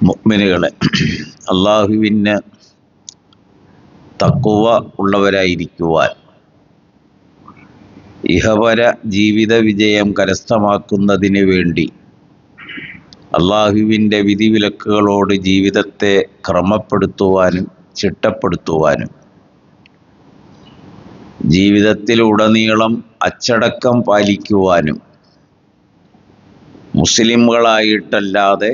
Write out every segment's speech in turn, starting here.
മുഅ്മിനുകളെ, അള്ളാഹുവിന് തഖ്വ ഉള്ളവരായിരിക്കുവാൻ, ഇഹപര ജീവിത വിജയം കരസ്ഥമാക്കുന്നതിന് വേണ്ടി അള്ളാഹുവിൻ്റെ വിധിവിലക്കുകളോട് ജീവിതത്തെ ക്രമപ്പെടുത്തുവാനും ചിട്ടപ്പെടുത്തുവാനും ജീവിതത്തിലുടനീളം അച്ചടക്കം പാലിക്കുവാനും മുസ്ലിംകളായിട്ടല്ലാതെ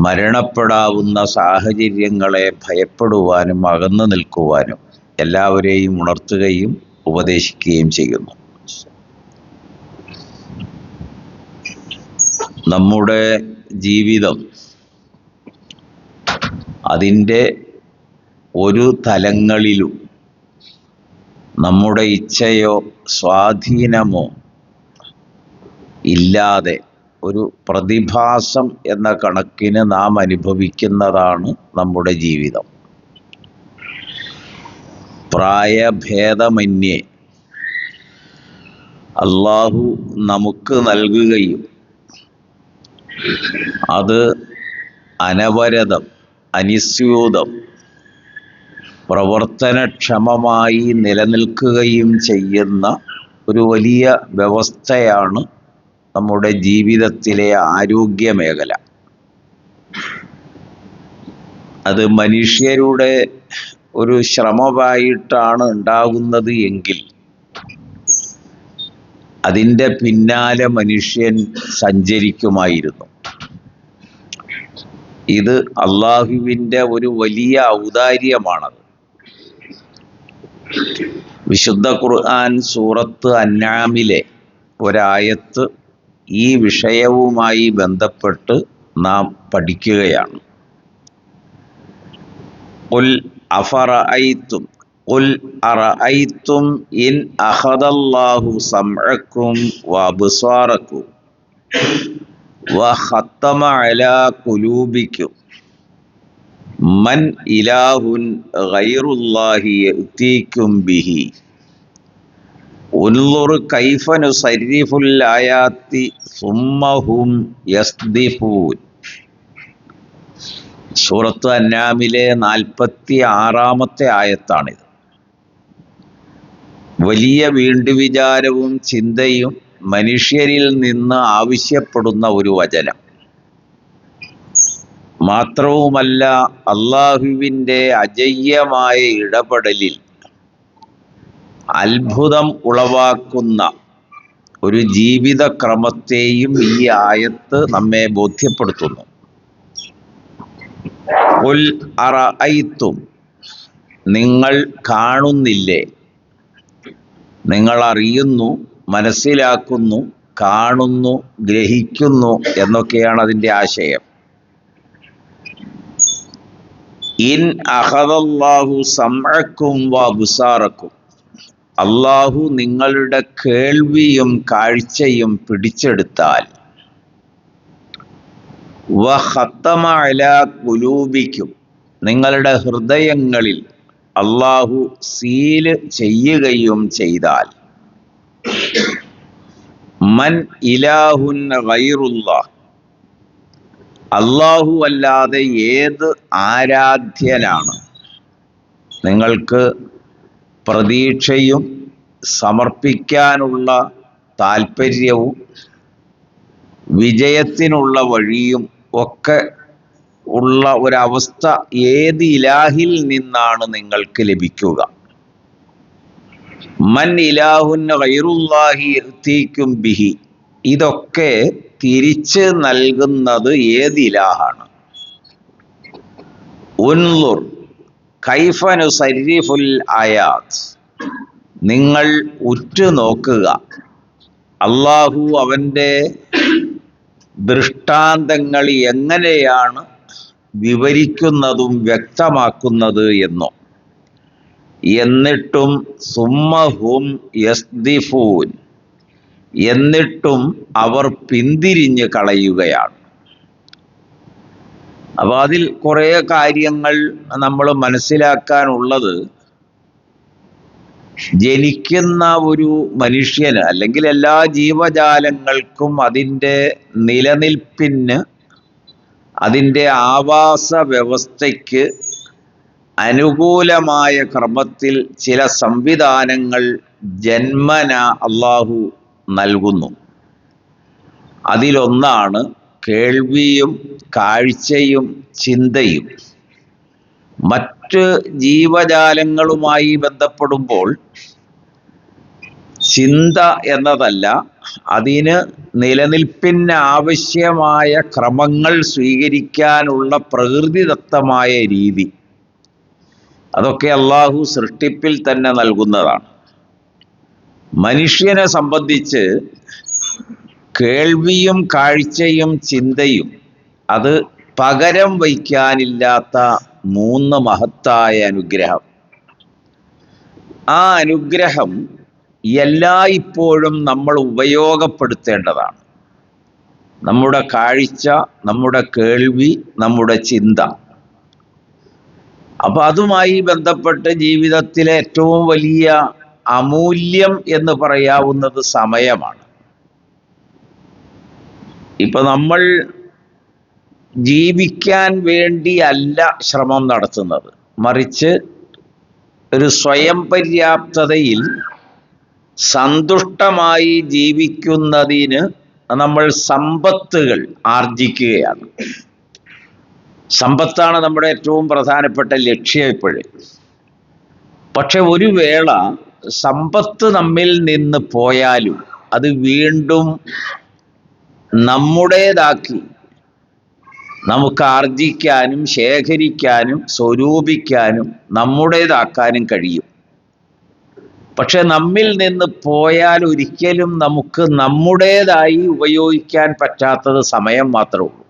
മരണപ്പെടാവുന്ന സാഹചര്യങ്ങളെ ഭയപ്പെടുവാനും അകന്നു നിൽക്കുവാനും എല്ലാവരെയും ഉണർത്തുകയും ഉപദേശിക്കുകയും ചെയ്യുന്നു. നമ്മുടെ ജീവിതം അതിൻ്റെ ഒരു തലങ്ങളിലും നമ്മുടെ ഇച്ഛയോ സ്വാധീനമോ ഇല്ലാതെ ഒരു പ്രതിഭാസം എന്ന കണക്കിന് നാം അനുഭവിക്കുന്നതാണ് നമ്മുടെ ജീവിതം. പ്രായഭേദമന്യേ അള്ളാഹു നമുക്ക് നൽകുകയും അത് അനവരതം അനിസ്യൂതം പ്രവർത്തനക്ഷമമായി നിലനിൽക്കുകയും ചെയ്യുന്ന ഒരു വലിയ വ്യവസ്ഥയാണ് നമ്മുടെ ജീവിതത്തിലെ ആരോഗ്യ മേഖല. അത് മനുഷ്യരുടെ ഒരു ശ്രമമായിട്ടാണ് ഉണ്ടാകുന്നത് എങ്കിൽ അതിൻ്റെ പിന്നാലെ മനുഷ്യൻ സഞ്ചരിക്കുമായിരുന്നു. ഇത് അള്ളാഹുവിൻ്റെ ഒരു വലിയ ഔദാര്യമാണത്. വിശുദ്ധ ഖുർആൻ സൂറത്ത് അൻആമിലെ ഒരായത്ത് ഈ വിഷയവുമായി ബന്ധപ്പെട്ട് നാം പഠിക്കുകയാണ്. ഖുൽ അഫറഅയ്തും ഖുൽ അറഅയ്തും ഇൻ അഖദല്ലാഹു സമഅക്കും വഅബ്സാറക്കും വഖത്തമ അലാ ഖുലൂബിക്കും മൻ ഇലാഹുൻ ഗൈറുല്ലാഹി യഅ്തീകും ബിഹി ഉൻളുർ കൈഫ നുസർരിഫുൽ ആയാതി സുമ്മ ഹും യസ്ദിഫൂൻ. സൂറത്ത് അൻആമിലെ 46-ാമത്തെ ആയത്താണിത്. വലിയ വീണ്ടുവിചാരവും ചിന്തയും മനുഷ്യരിൽ നിന്ന് ആവശ്യപ്പെടുന്ന ഒരു വചനം. മാത്രവുമല്ല, അള്ളാഹുവിൻ്റെ അജയ്യമായ ഇടപെടലിൽ അത്ഭുതം ഉളവാക്കുന്ന ഒരു ജീവിതക്രമത്തെയും ഈ ആയത്ത് നമ്മെ ബോധ്യപ്പെടുത്തുന്നു. ഖുൽ അറഅയ്തും, നിങ്ങൾ കാണുന്നില്ലേ, നിങ്ങൾ അറിയുന്നു, മനസ്സിലാക്കുന്നു, കാണുന്നു, ഗ്രഹിക്കുന്നു എന്നൊക്കെയാണ് അതിൻ്റെ ആശയം. ഇൻ അഖദല്ലാഹു സമഅക്കും വഅബ്സാറക്കും, അള്ളാഹു നിങ്ങളുടെ കേൾവിയും കാഴ്ചയും പിടിച്ചെടുത്താൽ, വഖത്തമ അലാ ഖുലൂബിക്കും, നിങ്ങളുടെ ഹൃദയങ്ങളിൽ അള്ളാഹു സീല് ചെയ്യുകയും ചെയ്താൽ, മൻ ഇലാഹുൻ ഗൈറുല്ലാഹ്, അള്ളാഹു അല്ലാതെ ഏത് ആരാധ്യനാണ് നിങ്ങൾക്ക് പ്രതീക്ഷയും സമർപ്പിക്കാനുള്ള താല്പര്യവും വിജയത്തിനുള്ള വഴിയും ഒക്കെ ഉള്ള ഒരവസ്ഥ ഏത് ഇലാഹിൽ നിന്നാണ് നിങ്ങൾക്ക് ലഭിക്കുക? മൻ ഇലാഹുൻ ഗൈറുല്ലാഹി യഅ്തീകും ബിഹി, ഇതൊക്കെ തിരിച്ച് നൽകുന്നത് ഏത് ഇലാഹാണ്? ഉൻളുർ കൈഫ നുസർരിഫുൽ ആയാത്ത്, നിങ്ങൾ ഉറ്റുനോക്കുക, അള്ളാഹു അവൻ്റെ ദൃഷ്ടാന്തങ്ങൾ എങ്ങനെയാണ് വിവരിക്കുന്നതും വ്യക്തമാക്കുന്നത് എന്നോ. എന്നിട്ടും സുമ്മഹും യസ്ദിഫൂൻ, എന്നിട്ടും അവർ പിന്തിരിഞ്ഞ് കളയുകയാണ്. അപ്പോൾ അതിൽ കുറേ കാര്യങ്ങൾ നമ്മൾ മനസ്സിലാക്കാനുള്ളത്, ജനിക്കുന്ന ഒരു മനുഷ്യന് അല്ലെങ്കിൽ എല്ലാ ജീവജാലങ്ങൾക്കും അതിൻ്റെ നിലനിൽപ്പിന് അതിൻ്റെ ആവാസ വ്യവസ്ഥയ്ക്ക് അനുകൂലമായ ക്രമത്തിൽ ചില സംവിധാനങ്ങൾ ജന്മന അള്ളാഹു നൽകുന്നു. അതിലൊന്നാണ് കേൾവിയും കാഴ്ചയും ചിന്തയും. മറ്റ് ജീവജാലങ്ങളുമായി ബന്ധപ്പെടുമ്പോൾ ചിന്ത എന്നതല്ല, അതിന് നിലനിൽപ്പിന് ആവശ്യമായ ക്രമങ്ങൾ സ്വീകരിക്കാനുള്ള പ്രകൃതിദത്തമായ രീതി, അതൊക്കെ അള്ളാഹു സൃഷ്ടിപ്പിൽ തന്നെ നൽകുന്നതാണ്. മനുഷ്യനെ സംബന്ധിച്ച് കേൾവിയും കാഴ്ചയും ചിന്തയും അത് പകരം വയ്ക്കാനില്ലാത്ത 3 മഹത്തായ അനുഗ്രഹം. ആ അനുഗ്രഹം എല്ലായ്പ്പോഴും നമ്മൾ ഉപയോഗപ്പെടുത്തേണ്ടതാണ്. നമ്മുടെ കാഴ്ച, നമ്മുടെ കേൾവി, നമ്മുടെ ചിന്ത. അപ്പൊ അതുമായി ബന്ധപ്പെട്ട് ജീവിതത്തിലെ ഏറ്റവും വലിയ അമൂല്യം എന്ന് പറയാവുന്നത് സമയമാണ്. ഇപ്പൊ നമ്മൾ ജീവിക്കാൻ വേണ്ടിയല്ല ശ്രമം നടത്തുന്നത്, മറിച്ച് ഒരു സ്വയം പര്യാപ്തതയിൽ സന്തുഷ്ടമായി ജീവിക്കുന്നതിന് നമ്മൾ സമ്പത്തുകൾ ആർജിക്കുകയാണ്. സമ്പത്താണ് നമ്മുടെ ഏറ്റവും പ്രധാനപ്പെട്ട ലക്ഷ്യം ഇപ്പോഴേ. പക്ഷെ ഒരു വേള സമ്പത്ത് നമ്മിൽ നിന്ന് പോയാലും അത് വീണ്ടും നമ്മുടേതാക്കി നമുക്ക് ആർജിക്കാനും ശേഖരിക്കാനും സ്വരൂപിക്കാനും നമ്മുടേതാക്കാനും കഴിയും. പക്ഷെ നമ്മിൽ നിന്ന് പോയാൽ ഒരിക്കലും നമുക്ക് നമ്മുടേതായി ഉപയോഗിക്കാൻ പറ്റാത്തത് സമയം മാത്രമേ ഉള്ളൂ.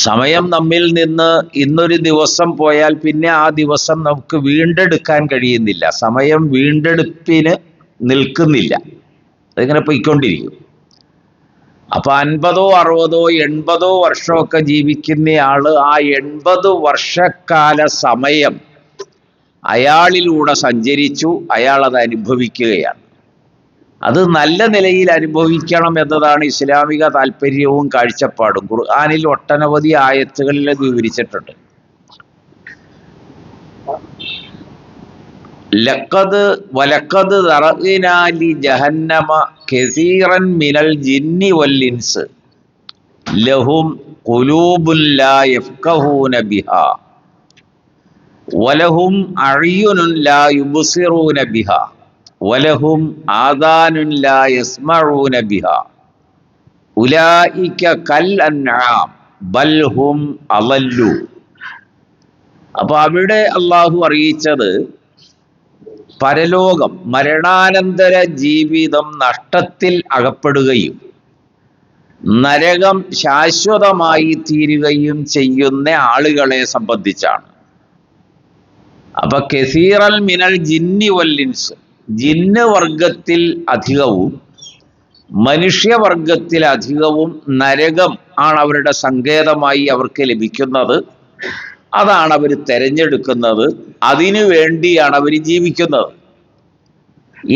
സമയം നമ്മിൽ നിന്ന് ഇന്നൊരു ദിവസം പോയാൽ പിന്നെ ആ ദിവസം നമുക്ക് വീണ്ടെടുക്കാൻ കഴിയുന്നില്ല. സമയം വീണ്ടെടുപ്പിന് നിൽക്കുന്നില്ല, അതിങ്ങനെ പൊയ്ക്കൊണ്ടിരിക്കും. അപ്പൊ 50, 60, 80 വർഷമൊക്കെ ജീവിക്കുന്നയാള് ആ 80 വർഷക്കാല സമയം അയാളിലൂടെ സഞ്ചരിച്ചു, അയാൾ അത് അനുഭവിക്കുകയാണ്. അത് നല്ല നിലയിൽ അനുഭവിക്കണം എന്നതാണ് ഇസ്ലാമിക താല്പര്യവും കാഴ്ചപ്പാടും. ഖുർആനിൽ ഒട്ടനവധി ആയത്തുകളിൽ അത് വിവരിച്ചിട്ടുണ്ട്. വലഖദ് ദറഅനാ ലി ജഹന്നമ കസീറൻ മിനൽ ജിന്നി വൽ ഇൻസ് ലഹും ഖുലൂബുൻ ലാ യഫ്ഖഹൂന ബിഹാ വലഹും അഅ്യുനുൻ ലാ യുബ്സിറൂന ബിഹാ വലഹും ആദാനുൻ ലാ യസ്മഊന ബിഹാ ഉലൈക കൽ അൻആം ബൽ ഹും അളല്ലു. അപ്പൊ അവിടെ അള്ളാഹു അറിയിച്ചത് പരലോകം, മരണാനന്തര ജീവിതം നഷ്ടത്തിൽ അകപ്പെടുകയും നരകം ശാശ്വതമായി തീരുകയും ചെയ്യുന്ന ആളുകളെ സംബന്ധിച്ചാണ്. അപ്പൊ കസീറൽ മിനൽ ജിന്നി വൽ ഇൻസ്, ജിന്ന് വർഗത്തിൽ അധികവും മനുഷ്യവർഗത്തിൽ അധികവും നരകം ആണ് അവരുടെ സങ്കേതമായി അവർക്ക് ലഭിക്കുന്നത്. അതാണ് അവർ തിരഞ്ഞെടുക്കുന്നത്, അതിനു വേണ്ടിയാണ് അവർ ജീവിക്കുന്നത്.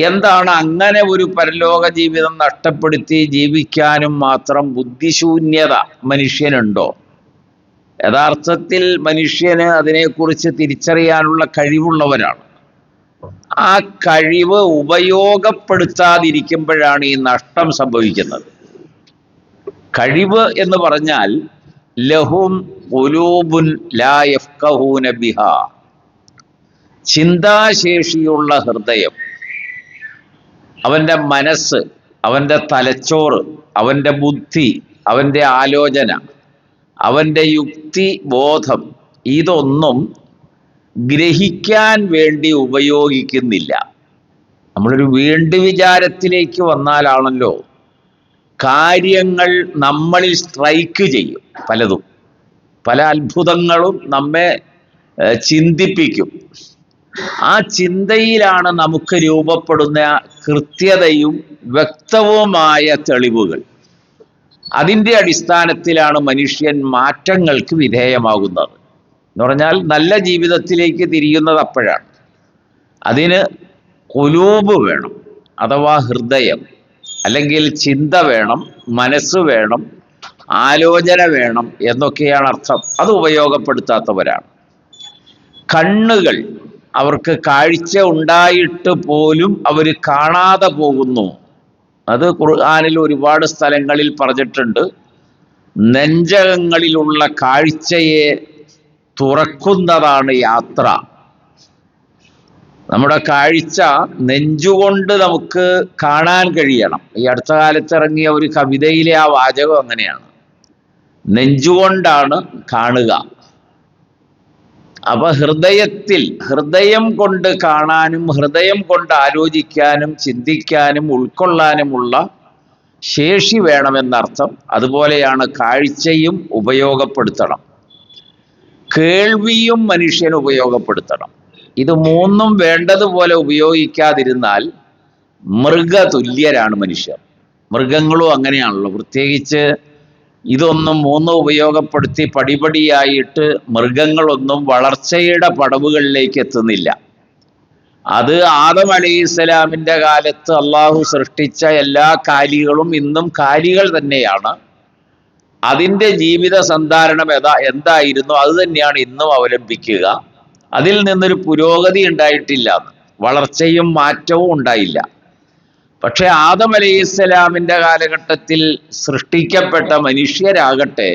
എന്താണ് അങ്ങനെ ഒരു പരലോക ജീവിതം നഷ്ടപ്പെടുത്തി ജീവിക്കാനും മാത്രം ബുദ്ധിശൂന്യത മനുഷ്യനുണ്ടോ? യഥാർത്ഥത്തിൽ മനുഷ്യന് അതിനെക്കുറിച്ച് തിരിച്ചറിയാനുള്ള കഴിവുള്ളവരാണ്. ആ കഴിവ് ഉപയോഗപ്പെടുത്താതിരിക്കുമ്പോഴാണ് ഈ നഷ്ടം സംഭവിക്കുന്നത്. കഴിവ് എന്ന് പറഞ്ഞാൽ ലഹും ഖുലൂബുൻ ലാ യഫ്ഖഹൂന ബിഹാ, ചിന്താശേഷിയുള്ള ഹൃദയം, അവൻ്റെ മനസ്സ്, അവൻ്റെ തലച്ചോറ്, അവൻ്റെ ബുദ്ധി, അവൻ്റെ ആലോചന, അവൻ്റെ യുക്തി ബോധം, ഇതൊന്നും ഗ്രഹിക്കാൻ വേണ്ടി ഉപയോഗിക്കുന്നില്ല. നമ്മളൊരു വീണ്ടു വിചാരത്തിലേക്ക് വന്നാലാണല്ലോ കാര്യങ്ങൾ നമ്മളിൽ സ്ട്രൈക്ക് ചെയ്യും. പലതും, പല അത്ഭുതങ്ങളും നമ്മെ ചിന്തിപ്പിക്കും. ആ ചിന്തയിലാണ് നമുക്ക് രൂപപ്പെടുന്ന കൃത്യതയും വ്യക്തവുമായ തെളിവുകൾ. അതിൻ്റെ അടിസ്ഥാനത്തിലാണ് മനുഷ്യൻ മാറ്റങ്ങൾക്ക് വിധേയമാകുന്നത്. എന്ന് പറഞ്ഞാൽ നല്ല ജീവിതത്തിലേക്ക് തിരിയുന്നത് അപ്പോഴാണ്. അതിന് ഖുലൂബ് വേണം, അഥവാ ഹൃദയം, അല്ലെങ്കിൽ ചിന്ത വേണം, മനസ്സ് വേണം, ആലോചന വേണം എന്നൊക്കെയാണ് അർത്ഥം. അത് ഉപയോഗപ്പെടുത്താത്തവരാണ്. കണ്ണുകൾ, അവർക്ക് കാഴ്ച ഉണ്ടായിട്ട് പോലും അവർ കാണാതെ പോകുന്നു. അത് ഖുർആനിൽ ഒരുപാട് സ്ഥലങ്ങളിൽ പറഞ്ഞിട്ടുണ്ട്. നെഞ്ചകങ്ങളിലുള്ള കാഴ്ചയെ തുറക്കുന്നതാണ് യാത്ര. നമ്മുടെ കാഴ്ച നെഞ്ചുകൊണ്ട് നമുക്ക് കാണാൻ കഴിയണം. ഈ അടുത്ത കാലത്ത് ഇറങ്ങിയ ഒരു കവിതയിലെ ആ വാചകം അങ്ങനെയാണ്, നെഞ്ചുകൊണ്ടാണ് കാണുക. അപ്പൊ ഹൃദയം കൊണ്ട് കാണാനും ഹൃദയം കൊണ്ട് ആലോചിക്കാനും ചിന്തിക്കാനും ഉൾക്കൊള്ളാനുമുള്ള ശേഷി വേണമെന്നർത്ഥം. അതുപോലെയാണ് കാഴ്ചയും ഉപയോഗപ്പെടുത്തണം, കേൾവിയും മനുഷ്യൻ ഉപയോഗപ്പെടുത്തണം. ഇത് മൂന്നും വേണ്ടതുപോലെ ഉപയോഗിക്കാതിരുന്നാൽ മൃഗതുല്യരാണ് മനുഷ്യർ. മൃഗങ്ങളും അങ്ങനെയാണല്ലോ. പ്രത്യേകിച്ച് ഇതൊന്നും മൂന്നും ഉപയോഗപ്പെടുത്തി പടിപടിയായിട്ട് മൃഗങ്ങളൊന്നും വളർച്ചയുടെ പടവുകളിലേക്ക് എത്തുന്നില്ല. അത് ആദം അലൈഹിസ്സലാമിൻ്റെ കാലത്ത് അള്ളാഹു സൃഷ്ടിച്ച എല്ലാ കാലികളും ഇന്നും കാലികൾ തന്നെയാണ്. അതിൻ്റെ ജീവിത സന്ധാരണം എന്തായിരുന്നു അത് തന്നെയാണ് ഇന്നും അവലംബിക്കുക. അതിൽ നിന്നൊരു പുരോഗതി ഉണ്ടായിട്ടില്ല, വളർച്ചയും മാറ്റവും ഉണ്ടായില്ല. പക്ഷെ ആദം അലൈഹിസ്സലാമിൻ്റെ കാലഘട്ടത്തിൽ സൃഷ്ടിക്കപ്പെട്ട മനുഷ്യരാകട്ടെ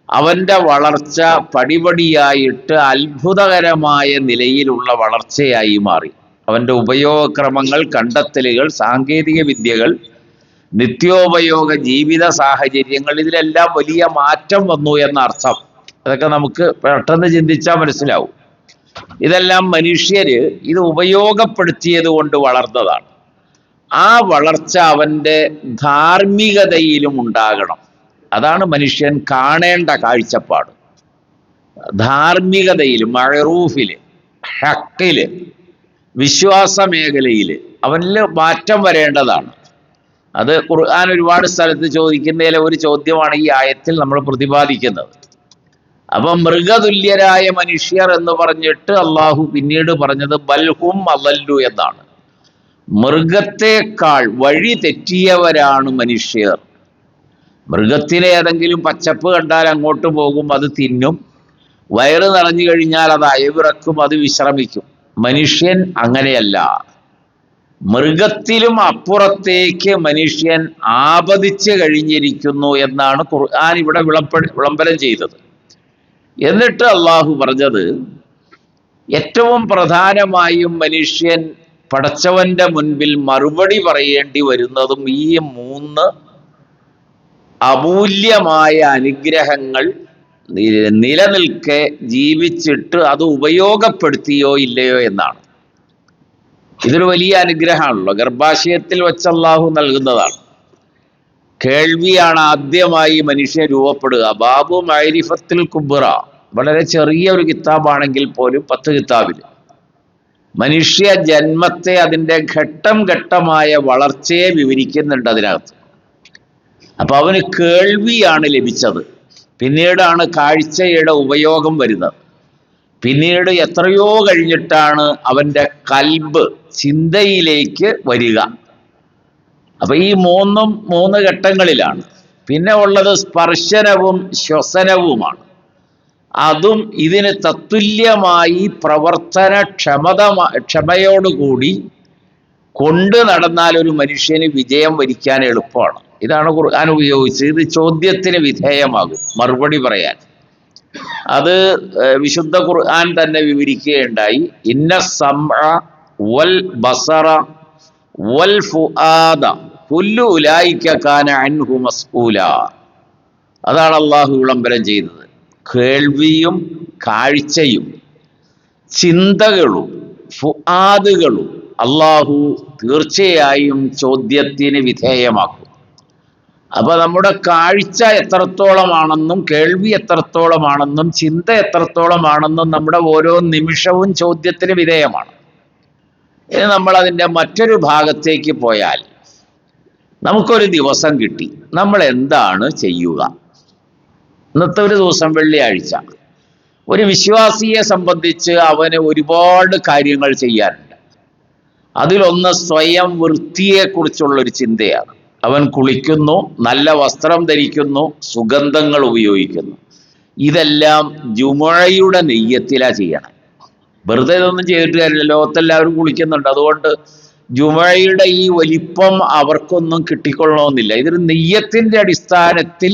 അവൻ്റെ വളർച്ച പടിപടിയായിട്ട് അത്ഭുതകരമായ നിലയിലുള്ള വളർച്ചയായി മാറി. അവൻ്റെ ഉപയോഗക്രമങ്ങൾ, കണ്ടെത്തലുകൾ, സാങ്കേതിക വിദ്യകൾ, നിത്യോപയോഗ ജീവിത സാഹചര്യങ്ങൾ, ഇതിലെല്ലാം വലിയ മാറ്റം വന്നു എന്നർത്ഥം. അതൊക്കെ നമുക്ക് പെട്ടെന്ന് ചിന്തിച്ചാൽ മനസ്സിലാവും. ഇതെല്ലാം മനുഷ്യര് ഇത് ഉപയോഗപ്പെടുത്തിയത് കൊണ്ട് വളർന്നതാണ്. ആ വളർച്ച അവൻ്റെ ധാർമ്മികതയിലും ഉണ്ടാകണം. അതാണ് മനുഷ്യൻ കാണേണ്ട കാഴ്ചപ്പാട്. ധാർമ്മികതയിൽ, മഅറൂഫില്, ഹക്കില്, വിശ്വാസ മേഖലയില് അവനിൽ മാറ്റം വരേണ്ടതാണ്. അത് ഖുർആൻ ഒരുപാട് സ്ഥലത്ത് ചോദിക്കുന്നതിലെ ഒരു ചോദ്യമാണ് ഈ ആയത്തിൽ നമ്മൾ പ്രതിപാദിക്കുന്നത്. അപ്പം മൃഗതുല്യരായ മനുഷ്യർ എന്ന് പറഞ്ഞിട്ട് അള്ളാഹു പിന്നീട് പറഞ്ഞത് ബൽഹും അളല്ലു എന്നാണ്. മൃഗത്തെക്കാൾ വഴി തെറ്റിയവരാണ് മനുഷ്യർ. മൃഗത്തിനെ ഏതെങ്കിലും പച്ചപ്പ് കണ്ടാൽ അങ്ങോട്ട് പോകും, അത് തിന്നും. വയറ് നിറഞ്ഞു കഴിഞ്ഞാൽ അത് അയവിറക്കും, അത് വിശ്രമിക്കും. മനുഷ്യൻ അങ്ങനെയല്ല. മൃഗത്തിലും അപ്പുറത്തേക്ക് മനുഷ്യൻ ആപതിച്ച് കഴിഞ്ഞിരിക്കുന്നു എന്നാണ് ഖുർആൻ ഇവിടെ വിളംബരം ചെയ്തത്. എന്നിട്ട് അള്ളാഹു പറഞ്ഞത്, ഏറ്റവും പ്രധാനമായും മനുഷ്യൻ പടച്ചവന്റെ മുൻപിൽ മറുപടി പറയേണ്ടി വരുന്നതും ഈ 3 അമൂല്യമായ അനുഗ്രഹങ്ങൾ നിലനിൽക്കെ ജീവിച്ചിട്ട് അത് ഉപയോഗപ്പെടുത്തിയോ ഇല്ലയോ എന്നാണ്. ഇതൊരു വലിയ അനുഗ്രഹമാണല്ലോ. ഗർഭാശയത്തിൽ വെച്ച് അള്ളാഹു നൽകുന്നതാണ്. കേൾവിയാണ് ആദ്യമായി മനുഷ്യൻ രൂപപ്പെടുക. ബാബു മഅരിഫത്തുൽ കുബ്റ, വളരെ ചെറിയ ഒരു കിതാബാണെങ്കിൽ പോലും 10 കിതാബിൽ മനുഷ്യ ജന്മത്തെ, അതിൻ്റെ ഘട്ടം ഘട്ടമായ വളർച്ചയെ വിവരിക്കുന്നുണ്ട് അതിനകത്ത്. അപ്പൊ അവന് കേൾവിയാണ് ലഭിച്ചത്. പിന്നീടാണ് കാഴ്ചയുടെ ഉപയോഗം വരുന്നത്. പിന്നീട് എത്രയോ കഴിഞ്ഞിട്ടാണ് അവൻ്റെ കൽബ്, ചിന്തയിലേക്ക് വരിക. അപ്പൊ ഈ 3 ഘട്ടങ്ങളിലാണ്. പിന്നെ ഉള്ളത് സ്പർശനവും ശ്വസനവുമാണ്. അതും ഇതിന് തത്തുല്യമായി ക്ഷമയോടുകൂടി കൊണ്ട് നടന്നാൽ ഒരു മനുഷ്യന് വിജയം വരിക്കാൻ എളുപ്പമാണ്. ഇതാണ് ഖുർആൻ ഉപയോഗിച്ചത്. ഇത് ചോദ്യത്തിന് വിധേയമാകും, മറുപടി പറയാൻ. അത് വിശുദ്ധ ഖുർആൻ തന്നെ വിവരിക്കുകയുണ്ടായി. ഇന്ന സമഅ വൽ ബസറ വൽ ഫുആദ കുല്ലു ഉലൈക കാന അൻഹു മസ്ഊല. അതാണ് അള്ളാഹു വിളംബരം ചെയ്തത്. കേൾവിയും കാഴ്ചയും ചിന്തകളും ഫുആദുകളും അള്ളാഹു തീർച്ചയായും ചോദ്യത്തിന് വിധേയമാക്കും. അപ്പൊ നമ്മുടെ കാഴ്ച എത്രത്തോളമാണെന്നും കേൾവി എത്രത്തോളമാണെന്നും ചിന്ത എത്രത്തോളമാണെന്നും നമ്മുടെ ഓരോ നിമിഷവും ചോദ്യത്തിന് വിധേയമാണ്. ഇനി നമ്മൾ അതിൻ്റെ മറ്റൊരു ഭാഗത്തേക്ക് പോയാൽ, നമുക്കൊരു ദിവസം കിട്ടി, നമ്മൾ എന്താണ് ചെയ്യുക? ഇന്നത്തെ ഒരു ദിവസം വെള്ളിയാഴ്ച. ഒരു വിശ്വാസിയെ സംബന്ധിച്ച് അവന് ഒരുപാട് കാര്യങ്ങൾ ചെയ്യാനുണ്ട്. അതിലൊന്ന് സ്വയം വൃത്തിയെക്കുറിച്ചുള്ളൊരു ചിന്തയാണ്. അവൻ കുളിക്കുന്നു, നല്ല വസ്ത്രം ധരിക്കുന്നു, സുഗന്ധങ്ങൾ ഉപയോഗിക്കുന്നു. ഇതെല്ലാം ജുമുഅയുടെ നെയ്യത്തിലാ ചെയ്യണം. വെറുതെ ഇതൊന്നും ചെയ്തിട്ട് കാര്യമില്ല. ലോകത്തെല്ലാവരും കുളിക്കുന്നുണ്ട്. അതുകൊണ്ട് ജുമുഅയുടെ ഈ വലിപ്പം അവർക്കൊന്നും കിട്ടിക്കൊള്ളണമെന്നില്ല. ഇതൊരു നെയ്യത്തിന്റെ അടിസ്ഥാനത്തിൽ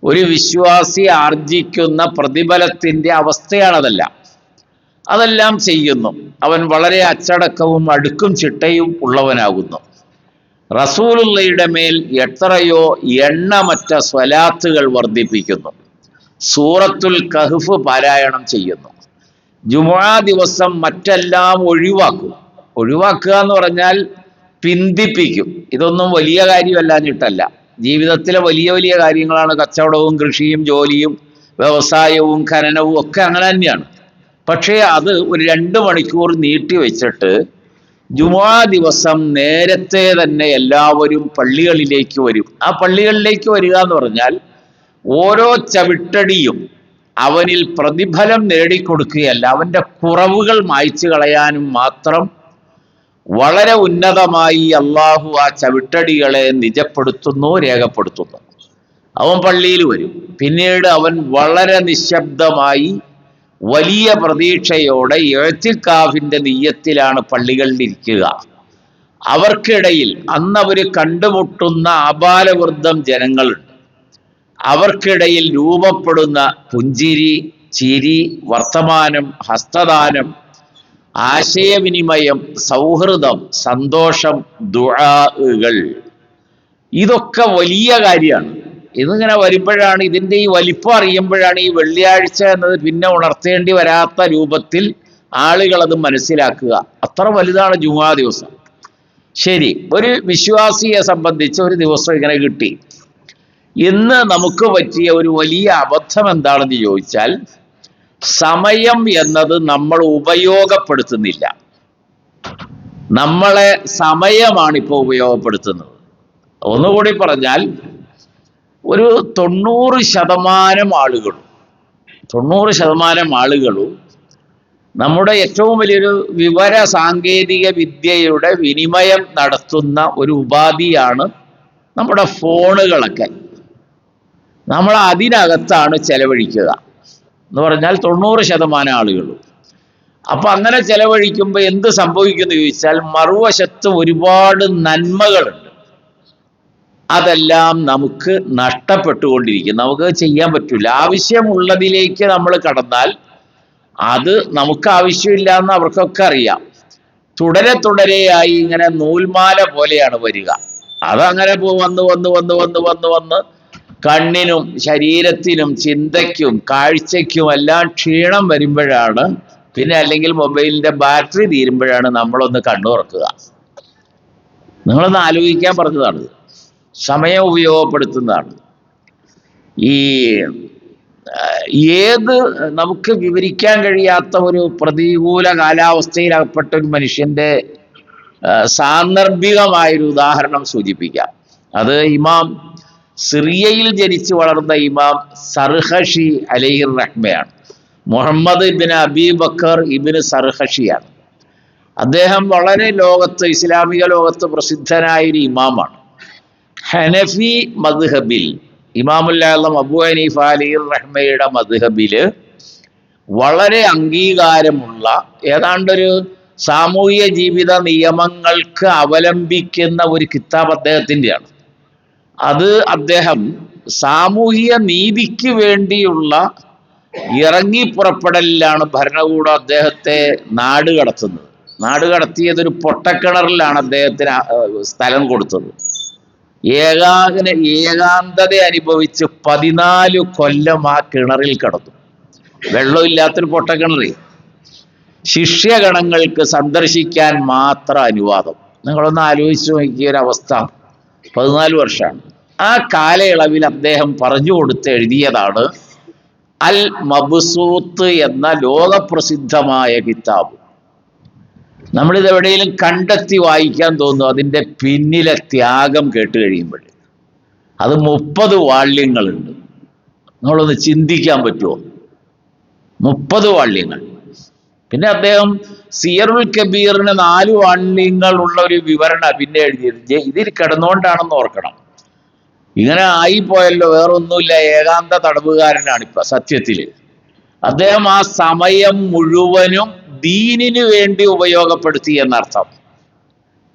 ഒരു വിശ്വാസി ആർജിക്കുന്ന പ്രതിഫലത്തിന്റെ അവസ്ഥയാണതെല്ലാം. അതെല്ലാം ചെയ്യുന്നു. അവൻ വളരെ അച്ചടക്കവും അടുക്കും ചിട്ടയും ഉള്ളവനാകുന്നു. റസൂലുള്ളയുടെ മേൽ എത്രയോ എണ്ണമറ്റ സ്വലാത്തുകൾ വർദ്ധിപ്പിക്കുന്നു. സൂറത്തുൽ കഹ്ഫ് പാരായണം ചെയ്യുന്നു. ജുമുഅ ദിവസം മറ്റെല്ലാം ഒഴിവാക്കുക എന്ന് പറഞ്ഞാൽ പിന്തിപ്പിക്കും. ഇതൊന്നും വലിയ കാര്യമല്ലാഞ്ഞിട്ടല്ല. ജീവിതത്തിലെ വലിയ വലിയ കാര്യങ്ങളാണ്. കച്ചവടവും കൃഷിയും ജോലിയും വ്യവസായവും ഖനനവും ഒക്കെ അങ്ങനെ തന്നെയാണ്. പക്ഷേ അത് ഒരു 2 മണിക്കൂർ നീട്ടി വെച്ചിട്ട് ജുമുഅ ദിവസം നേരത്തെ തന്നെ എല്ലാവരും പള്ളികളിലേക്ക് വരും. ആ പള്ളികളിലേക്ക് വരിക എന്ന് പറഞ്ഞാൽ ഓരോ ചവിട്ടടിയും അവനിൽ പ്രതിഫലം നേടിക്കൊടുക്കുകയല്ല, അവൻ്റെ കുറവുകൾ മായ്ച്ചു കളയാനും മാത്രം വളരെ ഉന്നതമായി അള്ളാഹു ആ ചവിട്ടടികളെ നിജപ്പെടുത്തുന്നു, രേഖപ്പെടുത്തുന്നു. അവൻ പള്ളിയിൽ വരും. പിന്നീട് അവൻ വളരെ നിശബ്ദമായി വലിയ പ്രതീക്ഷയോടെ ഇഅ്തികാഫിന്റെ നിയ്യത്തിലാണ് പള്ളികളിൽ ഇരിക്കുക. അവർക്കിടയിൽ അന്നവർ കണ്ടുമുട്ടുന്ന ആബാലവൃദ്ധം ജനങ്ങളുണ്ട്. അവർക്കിടയിൽ രൂപപ്പെടുന്ന പുഞ്ചിരി, ചിരി, വർത്തമാനം, ഹസ്തദാനം, ആശയവിനിമയം, സൗഹൃദം, സന്തോഷം, ദുആകൾ, ഇതൊക്കെ വലിയ കാര്യമാണ്. ഇതിങ്ങനെ വരുമ്പോഴാണ്, ഇതിൻ്റെ ഈ വലിപ്പം അറിയുമ്പോഴാണ് ഈ വെള്ളിയാഴ്ച എന്നത് പിന്നെ ഉണർത്തേണ്ടി വരാത്ത രൂപത്തിൽ ആളുകൾ അത് മനസ്സിലാക്കുക. അത്ര വലുതാണ് ജുമുഅ ദിവസം. ശരി, ഒരു വിശ്വാസിയെ സംബന്ധിച്ച് ഒരു ദിവസം ഇങ്ങനെ കിട്ടി. ഇന്ന് നമുക്ക് പറ്റിയ ഒരു വലിയ അബദ്ധം എന്താണെന്ന് ചോദിച്ചാൽ, സമയം എന്നത് നമ്മൾ ഉപയോഗപ്പെടുത്തുന്നില്ല. നമ്മളെ സമയമാണ് ഇപ്പോൾ ഉപയോഗപ്പെടുത്തുന്നത്. ഒന്നുകൂടി പറഞ്ഞാൽ, ഒരു 90% ആളുകളും നമ്മുടെ ഏറ്റവും വലിയൊരു വിവര സാങ്കേതിക വിദ്യയുടെ വിനിമയം നടത്തുന്ന ഒരു ഉപാധിയാണ് നമ്മുടെ ഫോണുകളൊക്കെ. നമ്മൾ അതിനകത്താണ് ചെലവഴിക്കുക എന്ന് പറഞ്ഞാൽ 90% ആളുകളും. അപ്പൊ അങ്ങനെ ചെലവഴിക്കുമ്പോൾ എന്ത് സംഭവിക്കുന്നു ചോദിച്ചാൽ, മറുവശത്ത് ഒരുപാട് നന്മകളുണ്ട്. അതെല്ലാം നമുക്ക് നഷ്ടപ്പെട്ടുകൊണ്ടിരിക്കും. നമുക്ക് ചെയ്യാൻ പറ്റില്ല. ആവശ്യമുള്ളതിലേക്ക് നമ്മൾ കടന്നാൽ അത് നമുക്ക് ആവശ്യമില്ല എന്ന് അവർക്കൊക്കെ അറിയാം. തുടരെയായി ഇങ്ങനെ നൂൽമാല പോലെയാണ് വരിക. അതങ്ങനെ വന്ന് കണ്ണിനും ശരീരത്തിനും ചിന്തയ്ക്കും കാഴ്ചയ്ക്കും എല്ലാം ക്ഷീണം വരുമ്പോഴാണ്, പിന്നെ അല്ലെങ്കിൽ മൊബൈലിന്റെ ബാറ്ററി തീരുമ്പോഴാണ് നമ്മളൊന്ന് കണ്ണു തുറക്കുക. നിങ്ങളൊന്ന് ആലോചിക്കാൻ പറഞ്ഞതാണ്. സമയം ഉപയോഗപ്പെടുത്തുന്നതാണ്. ഈ ഏത് നമുക്ക് വിവരിക്കാൻ കഴിയാത്ത ഒരു പ്രതികൂല കാലാവസ്ഥയിലകപ്പെട്ട ഒരു മനുഷ്യന്റെ സാന്ദർഭികമായൊരു ഉദാഹരണം സൂചിപ്പിക്കാം. അത് ഇമാം സിറിയയിൽ ജനിച്ചു വളർന്ന ഇമാം സർഹഷി അലൈഹിർ റഹ്മയാണ്. മുഹമ്മദ് ഇബ്നു അബീ ബക്കർ ഇബ്നു സർഹഷിയാണ്. അദ്ദേഹം വളരെ ഇസ്ലാമിക ലോകത്ത് പ്രസിദ്ധനായൊരു ഇമാമാണ്. ഹനഫി മദ്ഹബിൽ ഇമാമുൽ ആലം അബൂ ഹനീഫ അലൈഹിർ റഹ്മയുടെ മദ്ഹബില് വളരെ അംഗീകാരമുള്ള, ഏതാണ്ടൊരു സാമൂഹിക ജീവിത നിയമങ്ങൾക്ക് അവലംബിക്കുന്ന ഒരു കിതാബ് അദ്ദേഹത്തിൻ്റെയാണ്. അത് അദ്ദേഹം സാമൂഹിക നീതിക്ക് വേണ്ടിയുള്ള ഇറങ്ങിപ്പുറപ്പെടലിലാണ് ഭരണകൂടം അദ്ദേഹത്തെ നാട് കടത്തിയതൊരു പൊട്ടക്കിണറിലാണ് അദ്ദേഹത്തിന് സ്ഥലം കൊടുത്തത്. ഏകാന്തത അനുഭവിച്ച് 14 കൊല്ലം ആ കിണറിൽ കിടന്നു. വെള്ളമില്ലാത്തൊരു പൊട്ടക്കിണറി. ശിഷ്യഗണങ്ങൾക്ക് സന്ദർശിക്കാൻ മാത്രം അനുവാദം. നിങ്ങളൊന്ന് ആലോചിച്ച് നോക്കിയ ഒരവസ്ഥ. 14 വർഷമാണ്. ആ കാലയളവിൽ അദ്ദേഹം പറഞ്ഞു കൊടുത്ത് എഴുതിയതാണ് അൽ മബ്സൂത്ത് എന്ന ലോകപ്രസിദ്ധമായ കിതാബ്. നമ്മളിത് എവിടെയെങ്കിലും കണ്ടെത്തി വായിക്കാൻ തോന്നും അതിൻ്റെ പിന്നിലെ ത്യാഗം കേട്ട് കഴിയുമ്പോൾ. അത് 30 വാള്യങ്ങളുണ്ട്. നിങ്ങളൊന്ന് ചിന്തിക്കാൻ പറ്റുമോ? 30 വാള്യങ്ങൾ. പിന്നെ അദ്ദേഹം സിയറുൽ കബീറിന് 4 വാള്യങ്ങൾ ഉള്ള ഒരു വിവരണ പിന്നെ എഴുതിയത്. ഇതിൽ കിടന്നുകൊണ്ടാണെന്ന് ഓർക്കണം. ഇങ്ങനെ ആയിപ്പോയല്ലോ, വേറൊന്നുമില്ല, ഏകാന്ത തടവുകാരനാണ് ഇപ്പൊ സത്യത്തില്. അദ്ദേഹം ആ സമയം മുഴുവനും ദീനിനു വേണ്ടി ഉപയോഗപ്പെടുത്തി എന്നർത്ഥം.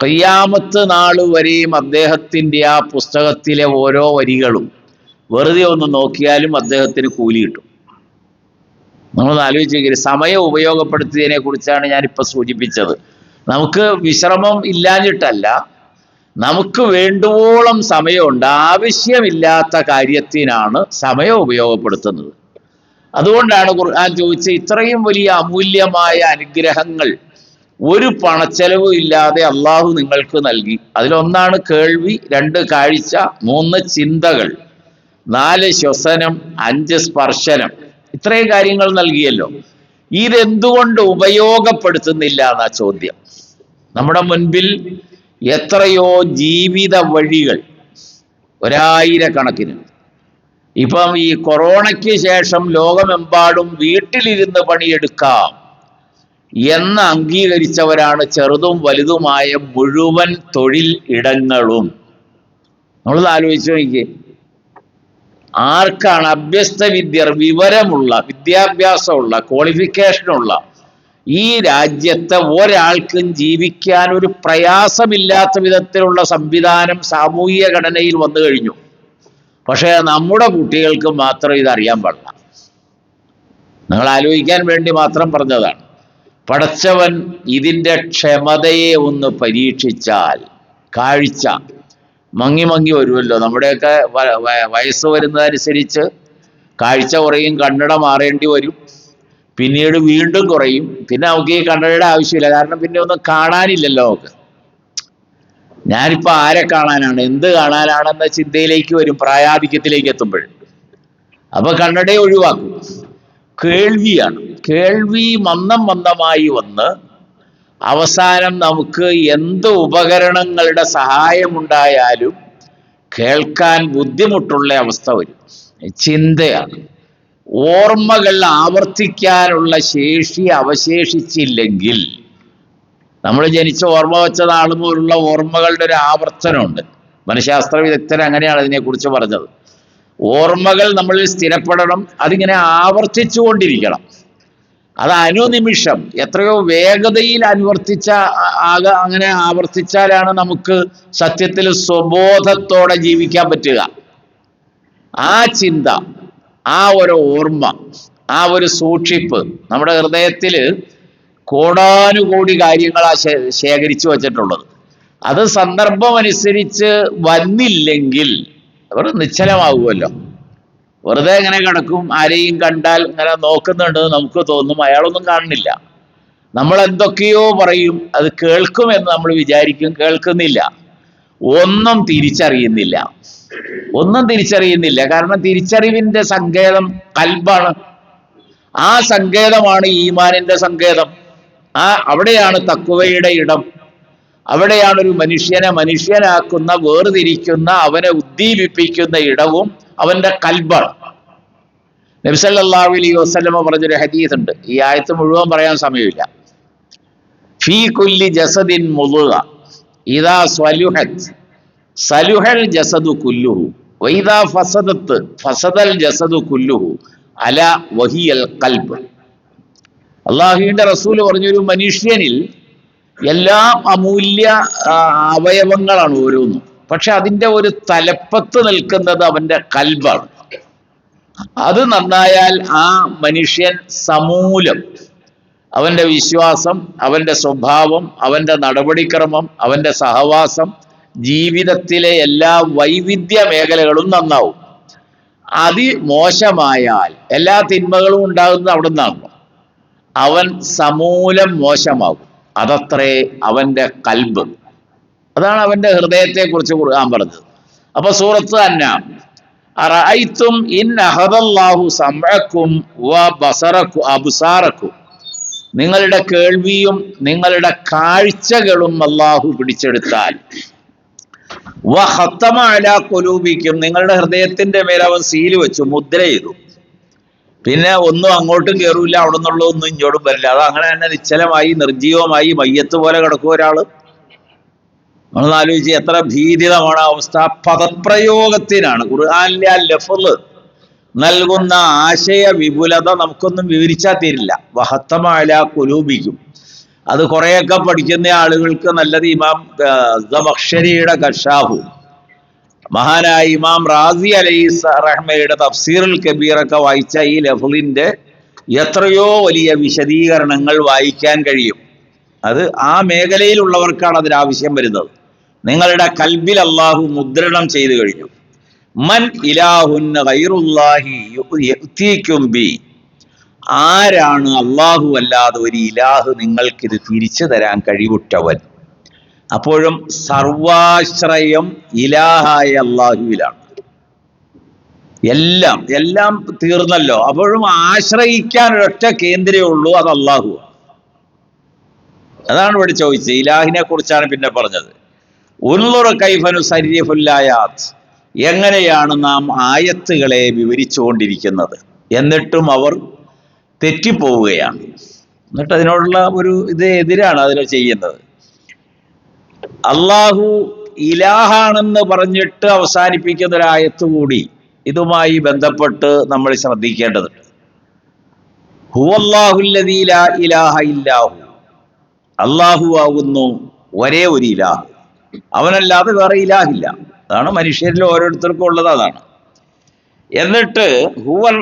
ഖിയാമത്ത് നാള് വരെയും അദ്ദേഹത്തിന്റെ ആ പുസ്തകത്തിലെ ഓരോ വരികളും വെറുതെ ഒന്ന് നോക്കിയാലും അദ്ദേഹത്തിന് കൂലി കിട്ടും. നമ്മളൊന്ന് ആലോചിച്ച്, സമയം ഉപയോഗപ്പെടുത്തിയതിനെ കുറിച്ചാണ് ഞാനിപ്പോൾ സൂചിപ്പിച്ചത്. നമുക്ക് വിശ്രമം ഇല്ലാഞ്ഞിട്ടല്ല, നമുക്ക് വേണ്ടുവോളം സമയമുണ്ട്. ആവശ്യമില്ലാത്ത കാര്യത്തിനാണ് സമയം ഉപയോഗപ്പെടുത്തുന്നത്. അതുകൊണ്ടാണ് ഖുർആൻ ചോദിച്ചത്, ഇത്രയും വലിയ അമൂല്യമായ അനുഗ്രഹങ്ങൾ ഒരു പണച്ചെലവും ഇല്ലാതെ അള്ളാഹു നിങ്ങൾക്ക് നൽകി. അതിലൊന്നാണ് കേൾവി, 2 കാഴ്ച, 3 ചിന്തകൾ, 4 ശ്വസനം, 5 സ്പർശനം. ഇത്രയും കാര്യങ്ങൾ നൽകിയല്ലോ. ഇതെന്തുകൊണ്ട് ഉപയോഗപ്പെടുത്തുന്നില്ല എന്നാ ചോദ്യം. നമ്മുടെ മുൻപിൽ എത്രയോ ജീവിത വഴികൾ, 1000കണക്കിന്. ഇപ്പം ഈ കൊറോണയ്ക്ക് ശേഷം ലോകമെമ്പാടും വീട്ടിലിരുന്ന് പണിയെടുക്കാം എന്ന് അംഗീകരിച്ചവരാണ് ചെറുതും വലുതുമായ മുഴുവൻ തൊഴിൽ ഇടങ്ങളും. നമ്മളത് ആലോചിച്ച് നോക്കിയേ, ആർക്കാണ് അഭ്യസ്ത വിദ്യർ, വിവരമുള്ള, വിദ്യാഭ്യാസമുള്ള, ക്വാളിഫിക്കേഷനുള്ള ഈ രാജ്യത്തെ ഒരാൾക്കും ജീവിക്കാൻ ഒരു പ്രയാസമില്ലാത്ത വിധത്തിലുള്ള സംവിധാനം സാമൂഹിക ഘടനയിൽ വന്നു കഴിഞ്ഞു. പക്ഷേ നമ്മുടെ കുട്ടികൾക്ക് മാത്രം ഇതറിയാൻ പാടില്ല. നിങ്ങൾ ആലോചിക്കാൻ വേണ്ടി മാത്രം പറഞ്ഞതാണ്. പടച്ചവൻ ഇതിൻ്റെ ക്ഷമതയെ ഒന്ന് പരീക്ഷിച്ചാൽ, കാഴ്ച മങ്ങി മങ്ങി വരുമല്ലോ. നമ്മുടെയൊക്കെ വയസ്സ് വരുന്നതനുസരിച്ച് കാഴ്ച കുറയും, കണ്ണട മാറേണ്ടി വരും, പിന്നീട് വീണ്ടും കുറയും. പിന്നെ നമുക്ക് ഈ കണ്ണടയുടെ ആവശ്യമില്ല, കാരണം പിന്നെ ഒന്നും കാണാനില്ലല്ലോ നമുക്ക്. ഞാനിപ്പോൾ ആരെ കാണാനാണ്, എന്ത് കാണാനാണെന്ന ചിന്തയിലേക്ക് വരും പ്രായാധിക്യത്തിലേക്ക് എത്തുമ്പോൾ. അപ്പൊ കണ്ണടയെ ഒഴിവാക്കും. കേൾവിയാണ്. കേൾവി മന്ദമായി വന്ന് അവസാനം നമുക്ക് എന്ത് ഉപകരണങ്ങളുടെ സഹായമുണ്ടായാലും കേൾക്കാൻ ബുദ്ധിമുട്ടുള്ള അവസ്ഥ വരും. ചിന്തയാണ്. ഓർമ്മകൾ ആവർത്തിക്കാനുള്ള ശേഷി അവശേഷിച്ചില്ലെങ്കിൽ, നമ്മൾ ജനിച്ച ഓർമ്മ വെച്ച നാൾ പോലുള്ള ഓർമ്മകളുടെ ഒരു ആവർത്തനമുണ്ട്. മനഃശാസ്ത്ര വിദഗ്ധർ അങ്ങനെയാണ് അതിനെക്കുറിച്ച് പറഞ്ഞത്. ഓർമ്മകൾ നമ്മളിൽ സ്ഥിരപ്പെടണം, അതിങ്ങനെ ആവർത്തിച്ചു കൊണ്ടിരിക്കണം. അത് അനുനിമിഷം എത്രയോ വേഗതയിൽ അങ്ങനെ ആവർത്തിച്ചാലാണ് നമുക്ക് സത്യത്തിൽ സ്വബോധത്തോടെ ജീവിക്കാൻ പറ്റുക. ആ ചിന്ത, ആ ഒരു ഓർമ്മ, ആ ഒരു സൂക്ഷിപ്പ് നമ്മുടെ ഹൃദയത്തിൽ കോടാനുകോടി കാര്യങ്ങളാണ് ശേഖരിച്ചു വച്ചിട്ടുള്ളത്. അത് സന്ദർഭമനുസരിച്ച് വന്നില്ലെങ്കിൽ അവർ നിശ്ചലമാകുമല്ലോ. വെറുതെ ഇങ്ങനെ കിടക്കും. ആരെയും കണ്ടാൽ ഇങ്ങനെ നോക്കുന്നുണ്ട് നമുക്ക് തോന്നും, അയാളൊന്നും കാണുന്നില്ല. നമ്മൾ എന്തൊക്കെയോ പറയും, അത് കേൾക്കുമെന്ന് നമ്മൾ വിചാരിക്കും, കേൾക്കുന്നില്ല. ഒന്നും തിരിച്ചറിയുന്നില്ല. കാരണം തിരിച്ചറിവിന്റെ സങ്കേതം കൽബാണ്. ആ സങ്കേതമാണ് ഈമാനിന്റെ സങ്കേതം. അവിടെയാണ് തഖ്വയുടെ ഇടം. അവിടെയാണ് ഒരു മനുഷ്യനെ മനുഷ്യനാക്കുന്ന, വേർതിരിക്കുന്ന, അവനെ ഉദ്ദീപിപ്പിക്കുന്ന ഇടവും അവന്റെ കൽബാണ്. നബി സല്ലല്ലാഹു അലൈഹി വസല്ലമ പറഞ്ഞൊരു ഹദീസ് ഉണ്ട്. ഈ ആയത്ത് മുഴുവൻ പറയാൻ സമയമില്ല. ഫീ കുല്ലി ജസദിൻ മുളുഗ ഇദാ സ്വലുഹത് സലുഹൽ ജസദു കുല്ലുഹു വഇദാ ഫസദത് ഫസദൽ ജസദു കുല്ലുഹു അല വഹിയൽ ഖൽബ്. അള്ളാഹുവിന്റെ റസൂൽ പറഞ്ഞൊരു മനുഷ്യനിൽ എല്ലാ അമൂല്യ അവയവങ്ങളാണ് ഓരോന്നും. പക്ഷെ അതിൻ്റെ ഒരു തലപ്പത്ത് നിൽക്കുന്നത് അവന്റെ കൽബാണ്. അത് നന്നായാൽ ആ മനുഷ്യൻ സമൂലം, അവന്റെ വിശ്വാസം, അവന്റെ സ്വഭാവം, അവന്റെ നടപടിക്രമം, അവന്റെ സഹവാസം, ജീവിതത്തിലെ എല്ലാ വൈവിധ്യ മേഖലകളും നന്നാവും. മോശമായാൽ, എല്ലാ തിന്മകളും ഉണ്ടാകുന്നത് അവിടെ നിന്നാണ്, അവൻ സമൂലം മോശമാകും. അതത്രേ അവന്റെ കൽബ്. അതാണ് അവന്റെ ഹൃദയത്തെ കുറിച്ച് ഖുർആൻ പറഞ്ഞത്. അപ്പൊ സൂറത്ത് അൻആം, അറഅയ്തും ഇൻ അഖദല്ലാഹു സമഅക്കും വബസറക്കും അബ്സാറക്കും, നിങ്ങളുടെ കേൾവിയും നിങ്ങളുടെ കാഴ്ചകളും അല്ലാഹു പിടിച്ചെടുത്താൽ, വഖത്തമ അലാ ഖുലൂബിക്കും, നിങ്ങളുടെ ഹൃദയത്തിന്റെ മേൽ അവൻ സീല് വെച്ചു, മുദ്ര ചെയ്തു, പിന്നെ ഒന്നും അങ്ങോട്ടും കയറൂല, അവിടെ നിന്നുള്ള ഒന്നും ഇങ്ങോട്ടും വരില്ല. അത് അങ്ങനെ തന്നെ നിശ്ചലമായി നിർജീവമായി മയ്യത്ത് പോലെ കിടക്കും ഒരാള്. നമ്മൾ ആലോചിച്ച് എത്ര ഭീതിതമാണ് അവസ്ഥ. പദപ്രയോഗത്തിനാണ് ഖുർആനിലെ ആ ലഫ്ള് നൽകുന്ന ആശയ വിപുലത നമുക്കൊന്നും വിവരിച്ചാൽ തീരില്ല. വഹത്തമഅല ഖുലൂബിക്കും, അത് കുറെയൊക്കെ പഠിക്കുന്ന ആളുകൾക്ക് നല്ലത് ഇമാം സമഖ്ശരിയുടെ കശാഫു, മഹാനായ ഇമാം റാസി അലൈഹി റഹ്മയുടെ തഫ്സീറുൽ കബീറൊക്കെ വായിച്ച ഈ ലഫ്ളിന്റെ എത്രയോ വലിയ വിശദീകരണങ്ങൾ വായിക്കാൻ കഴിയും. അത് ആ മേഖലയിലുള്ളവർക്കാണ് അതിനാവശ്യം വരുന്നത്. നിങ്ങളുടെ കൽബിൽ അള്ളാഹു മുദ്രണം ചെയ്തു കഴിഞ്ഞു. മൻ ഇലാഹുൻ ഗൈറുല്ലാഹി യഅ്തീകും ബി, ആരാണ് അള്ളാഹു അല്ലാതെ ഒരു ഇലാഹ് നിങ്ങൾക്കിത് തിരിച്ചു തരാൻ കഴിവുറ്റവൻ? അപ്പോഴും സർവാശ്രയം ഇലാഹായ അള്ളാഹുവിലാണ്. എല്ലാം എല്ലാം തീർന്നല്ലോ. അപ്പോഴും ആശ്രയിക്കാൻ ഒരൊറ്റ കേന്ദ്രമേ ഉള്ളൂ, അത് അള്ളാഹു. അതാണ് ഇവിടെ ചോദിച്ചത്. ഇലാഹിനെ കുറിച്ചാണ് പിന്നെ പറഞ്ഞത്. ഉൻളുറ കൈഫ നുസർരിഫുൽ ആയാത്ത്, എങ്ങനെയാണ് നാം ആയത്തുകളെ വിവരിച്ചുകൊണ്ടിരിക്കുന്നത്, എന്നിട്ടും അവർ തെറ്റിപ്പോവുകയാണ്. എന്നിട്ട് അതിനോടുള്ള ഒരു എതിരാണ് അതിൽ ചെയ്യുന്നത്. അള്ളാഹു ഇലാഹാണെന്ന് പറഞ്ഞിട്ട് അവസാനിപ്പിക്കുന്ന ഒരായത്ത് കൂടി ഇതുമായി ബന്ധപ്പെട്ട് നമ്മൾ ശ്രദ്ധിക്കേണ്ടതുണ്ട്. ഹുവല്ലാഹുല്ലദീ ലാ ഇലാഹ ഇല്ലാഹു, അള്ളാഹു ആകുന്നു ഒരേ ഒരു ഇലാഹ്, അവനല്ലാതെ വേറെ ഇലാഹില്ല. അതാണ് മനുഷ്യരിൽ ഓരോരുത്തർക്കും ഉള്ളത്, അതാണ്. എന്നിട്ട് ഹുവൽ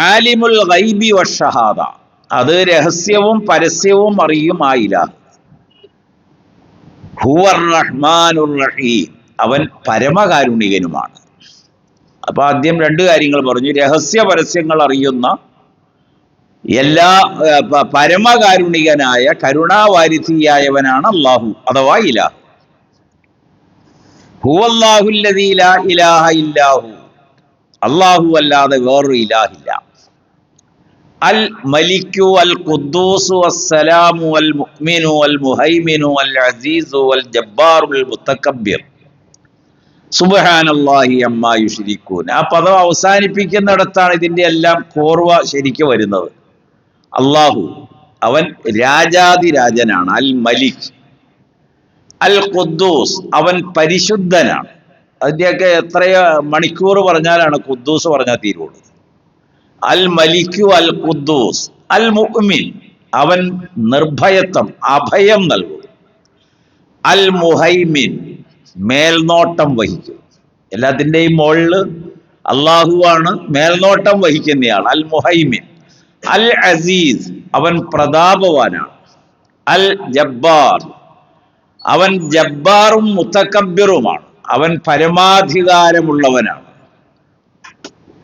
ആലിമുൽ ഗൈബി വശഹാദ, അത് രഹസ്യവും പരസ്യവും അറിയും ആ ഇലാഹ്. ഹുവർ റഹ്മാനുർ റഹീം, അവൻ പരമകാരുണികനുമാണ്. അപ്പൊ ആദ്യം രണ്ട് കാര്യങ്ങൾ പറഞ്ഞു. രഹസ്യ പരസ്യങ്ങൾ അറിയുന്ന എല്ലാ പരമകാരുണികനായ കരുണാവാരിധിയായവനാണ് അള്ളാഹു അഥവാ ഇലാഹ്. ഹുവല്ലാഹുല്ലദീ ലാ ഇലാഹ ഇല്ലാഹു, അള്ളാഹു അല്ലാതെ വേറൊരു ഇലാഹില്ല. അൽ മലിക്കു അൽ ഖുദ്ദൂസു വസ്സലാമു അൽ മുഅ്മിനു അൽ മുഹൈമിനു അൽ അസീസു അൽ ജബ്ബാറുൽ മുതകബ്ബിർ സുബ്ഹാനല്ലാഹി അമ്മാ യുശ്രികൂൻ. ആ പദം അവസാനിപ്പിക്കുന്നിടത്താണ് ഇതിന്റെ എല്ലാം കോർവ ശരിക്ക് വരുന്നത്. അള്ളാഹു അവൻ രാജാതിരാജനാണ്. അൽ മലിക്. അൽ ഖുദ്ദൂസ് അവൻ പരിശുദ്ധനാണ്. അതിൻ്റെയൊക്കെ എത്രയോ മണിക്കൂർ പറഞ്ഞാലാണ് ഖുദ്ദൂസ് പറഞ്ഞാൽ തീരുള്ളൂ. അൽ മലിക്കു അൽ ഖുദ്ദൂസ്. അൽ മുഅ്മിൻ അവൻ നിർഭയത്വം അഭയം നൽകും. അൽ മുഹൈമിൻ മേൽനോട്ടം വഹിക്കും. എല്ലാത്തിൻ്റെയും മുകളിൽ അള്ളാഹുവാണ് മേൽനോട്ടം വഹിക്കുന്നയാൾ. അൽ മുഹൈമിൻ. അൽ അസീസ് അവൻ പ്രതാപവാനാണ്. അൽ ജബ്ബാർ അവൻ ജബ്ബാറും മുതകബ്ബിറുമാണ്. അവൻ പരമാധികാരമുള്ളവനാണ്.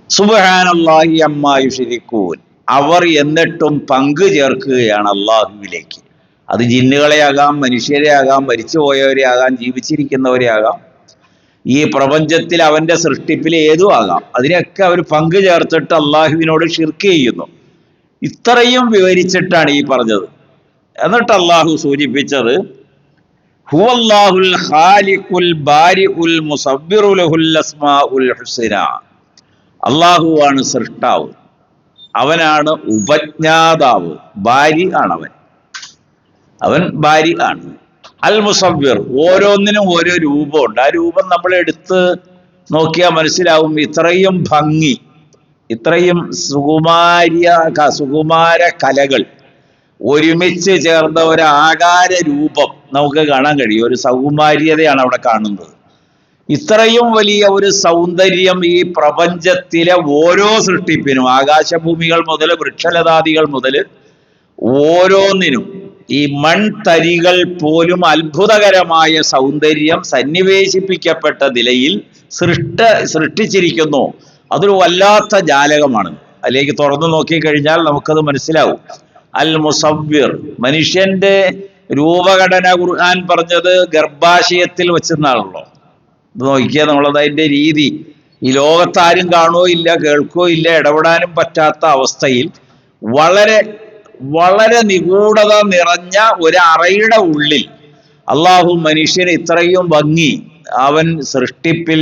സുബ്ഹാനല്ലാഹി അമ്മാ യുശ്രികൂൻ, അവർ എന്നിട്ടും പങ്കു ചേർക്കുകയാണ് അള്ളാഹുവിലേക്ക്. അത് ജിന്നുകളെ ആകാം, മനുഷ്യരെ ആകാം, മരിച്ചുപോയവരെ ആകാം, ജീവിച്ചിരിക്കുന്നവരെ ആകാം, ഈ പ്രപഞ്ചത്തിൽ അവന്റെ സൃഷ്ടിപ്പിൽ ഏതും ആകാം. അതിനൊക്കെ അവർ പങ്കു ചേർത്തിട്ട് അള്ളാഹുവിനോട് ഷിർക്ക് ചെയ്യുന്നു. ഇത്രയും വിവരിച്ചിട്ടാണ് ഈ പറഞ്ഞത്. എന്നിട്ട് അള്ളാഹു സൂചിപ്പിച്ചത് ഹുവല്ലാഹുൽ ഖാലിഖുൽ ബാരിഉൽ മുസവ്വിറു ലഹുൽ അസ്മാഉൽ ഹുസ്ന, അള്ളാഹുവാണ് സൃഷ്ടാവ്, അവനാണ് ഉപജ്ഞാതാവ്. ബാരി ആണവൻ, അവൻ ബാരി ആണ്. അൽ മുസവ്വിർ, ഓരോന്നിനും ഓരോ രൂപമുണ്ട്. ആ രൂപം നമ്മൾ എടുത്ത് നോക്കിയാൽ മനസ്സിലാവും. ഇത്രയും ഭംഗി, ഇത്രയും സുകുമാര കലകൾ ഒരുമിച്ച് ചേർന്ന ഒരു ആകാര രൂപം നമുക്ക് കാണാൻ കഴിയും. ഒരു സൗകുമാര്യതയാണ് അവിടെ കാണുന്നത്. ഇത്രയും വലിയ ഒരു സൗന്ദര്യം ഈ പ്രപഞ്ചത്തിലെ ഓരോ സൃഷ്ടിപ്പിനും, ആകാശഭൂമികൾ മുതൽ വൃക്ഷലതാദികൾ മുതൽ ഓരോന്നിനും, ഈ മൺതരികൾ പോലും അത്ഭുതകരമായ സൗന്ദര്യം സന്നിവേശിപ്പിക്കപ്പെട്ട നിലയിൽ സൃഷ്ടിച്ചിരിക്കുന്നു. അതൊരു വല്ലാത്ത ജാലകമാണ്. അതിലേക്ക് തുറന്നു നോക്കിക്കഴിഞ്ഞാൽ നമുക്കത് മനസ്സിലാവും. അൽ മുസവ്വിർ, മനുഷ്യന്റെ രൂപഘടന ഖുർആൻ പറഞ്ഞത് ഗർഭാശയത്തിൽ വെച്ചെന്നാണല്ലോ. ഇത് നോക്കിയാൽ നമ്മളത് അതിൻ്റെ രീതി ഈ ലോകത്താരും കാണുകയോ ഇല്ല, കേൾക്കുകയോ ഇല്ല, ഇടപെടാനും പറ്റാത്ത അവസ്ഥയിൽ വളരെ വളരെ നിഗൂഢത നിറഞ്ഞ ഒരു അറയുടെ ഉള്ളിൽ അള്ളാഹു മനുഷ്യന് ഇത്രയും ഭംഗി അവൻ സൃഷ്ടിപ്പിൽ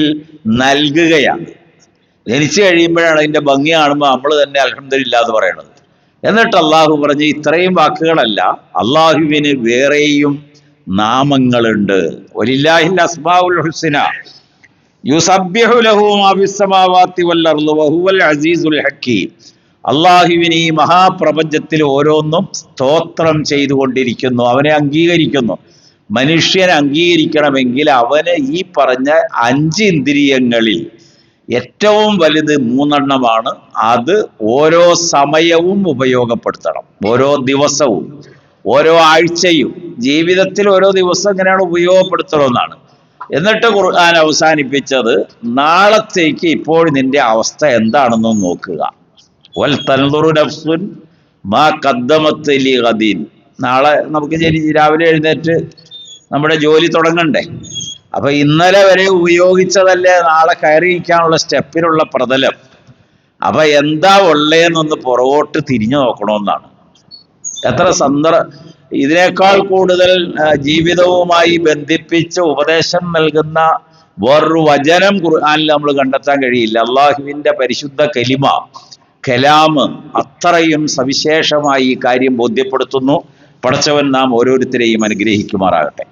നൽകുകയാണ്. ജനിച്ചു കഴിയുമ്പോഴാണ് അതിൻ്റെ ഭംഗി കാണുമ്പോൾ നമ്മൾ തന്നെ അൽഹംദുലില്ലാ എന്ന് പറയണത്. എന്നിട്ട് അള്ളാഹു പറഞ്ഞ് ഇത്രയും വാക്കുകളല്ല, അള്ളാഹുവിന് വേറെയും നാമങ്ങളുണ്ട്. വലില്ലാഹിൽ അസ്മാഉൽ ഹുസ്ന യുസബ്ബിഹു ലഹു മാ ഫിസ് സമാവാതി വൽ അർളി വഹുവൽ അസീസുൽ ഹക്കീം. അള്ളാഹുവിന് ഈ മഹാപ്രപഞ്ചത്തിൽ ഓരോന്നും സ്തോത്രം ചെയ്തുകൊണ്ടിരിക്കുന്നു, അവനെ അംഗീകരിക്കുന്നു. മനുഷ്യനെ അംഗീകരിക്കണമെങ്കിൽ അവന് ഈ പറഞ്ഞ 5 ഇന്ദ്രിയങ്ങളിൽ ഏറ്റവും വലുത് 3 അത് ഓരോ സമയവും ഉപയോഗപ്പെടുത്തണം, ഓരോ ദിവസവും, ഓരോ ആഴ്ചയും, ജീവിതത്തിൽ ഓരോ ദിവസം എങ്ങനെയാണ് ഉപയോഗപ്പെടുത്തണമെന്നാണ്. എന്നിട്ട് ഖുർആൻ അവസാനിപ്പിച്ചത് നാളത്തേക്ക് ഇപ്പോൾ നിന്റെ അവസ്ഥ എന്താണെന്ന് നോക്കുക. വൽ തൻദുറു നഫ്സുൻ മാ ഖദ്ദമത് ലിഗദീൻ. നാളെ നമുക്ക് രാവിലെ എഴുന്നേറ്റ് നമ്മുടെ ജോലി തുടങ്ങണ്ടേ? അപ്പൊ ഇന്നലെ വരെ ഉപയോഗിച്ചതല്ലേ നാളെ കയറിയിരിക്കാനുള്ള സ്റ്റെപ്പിനുള്ള പ്രതലം. അപ്പൊ എന്താ ഉള്ളേന്നൊന്ന് പുറകോട്ട് തിരിഞ്ഞു നോക്കണമെന്നാണ്. എത്ര ഇതിനേക്കാൾ കൂടുതൽ ജീവിതവുമായി ബന്ധിപ്പിച്ച് ഉപദേശം നൽകുന്ന വേറൊരു വചനം ഖുർആനിൽ നമ്മൾ കണ്ടെത്താൻ കഴിയില്ല. അള്ളാഹുവിന്റെ പരിശുദ്ധ കലാമ് അത്രയും സവിശേഷമായി ഈ കാര്യം ബോധ്യപ്പെടുത്തുന്നു. പടച്ചവൻ നാം ഓരോരുത്തരെയും അനുഗ്രഹിക്കുമാറാകട്ടെ.